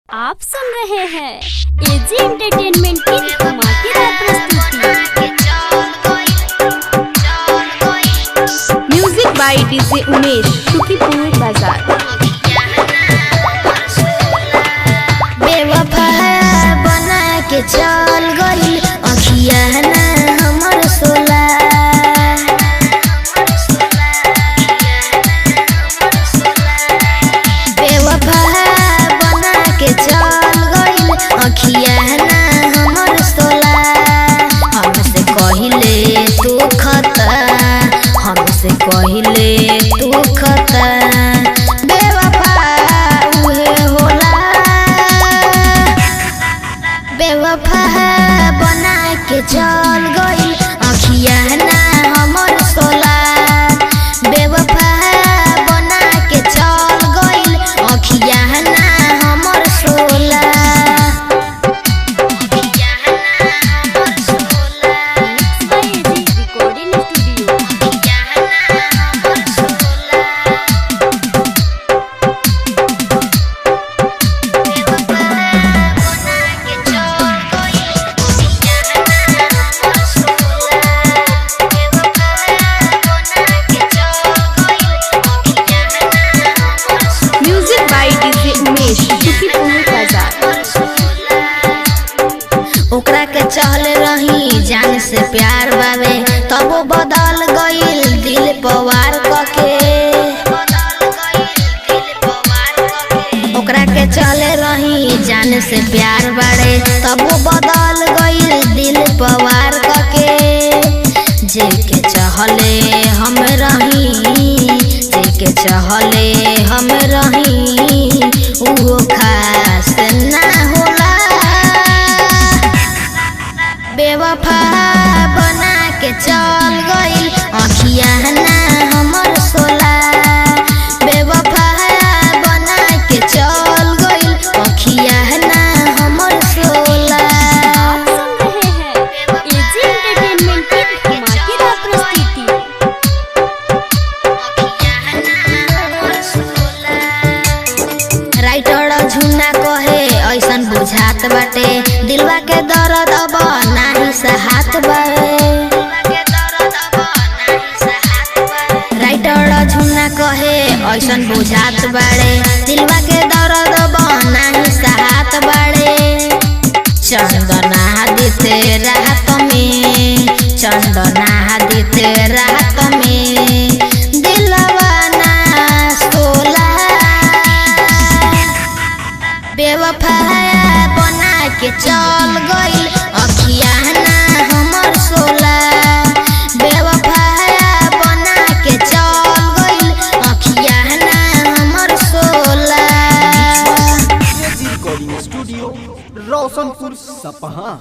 आप सुन रहे हैं एजी एंटरटेनमेंट की धमाकेदार प्रस्तुति। Music by DJ Umesh, Sukhipur बाजार। बेवफा बना के चल गई अखिया ना हमर सोला। बेवफा बना के चल गई अखिया ना हमर सोला। हमसे कहिले तू खता, हमसे कहिले तू खता। बेवफा उहे होला, बेवफा बना के चल गई अखिया ना हमर सोला। बेवफा बना के चल गई अखिया ना हमर सोला। अखिया ना हमर सोला। AG recording studio. अखिया ना हमर सोला। बेवफा बना के चल गई अखिया ना हमर सोला। बेवफा बना के चल गई अखिया ना हमर सोला। Music by DJ Umesh, Sukhipur बाजार। ओकरा के चल रही जान से प्यार बावे, तब वो बदल गईल दिल पवार कके। ओकरा के चल रही जान से प्यार बाड़े, तब वो बदल गईल दिल पवार कके। जे के चहले हम रही, जे के चहले हम रही, उहो खास ना होला। बेवफा बना के चल गई अखिया ना हमर सोला। बेवफा बना के चल गई अखिया ना हमर सोला। आप सुन रहे हैं एजी एंटरटेनमेंट की धमाकेदार प्रस्तुति। राइटर झुन्ना कहे ऐसन बुझात बाटे, दिलवा के दर्द अब नाही सहात बाटे। राइटर झुन्ना कहे ऐसन बुझात बाड़े, दिलवा के दर्द अब नाही सहात बाड़े। चंदना दिते रात में, चंदना दिते रात में, दिलवा ना सोला। बेवफा बना के चल गई अखिया ना हमर सोला। बेवफा बना के चल गई अखिया ना हमर सोला। एजी रिकॉर्डिंग स्टूडियो, रोशनपुर सपहा।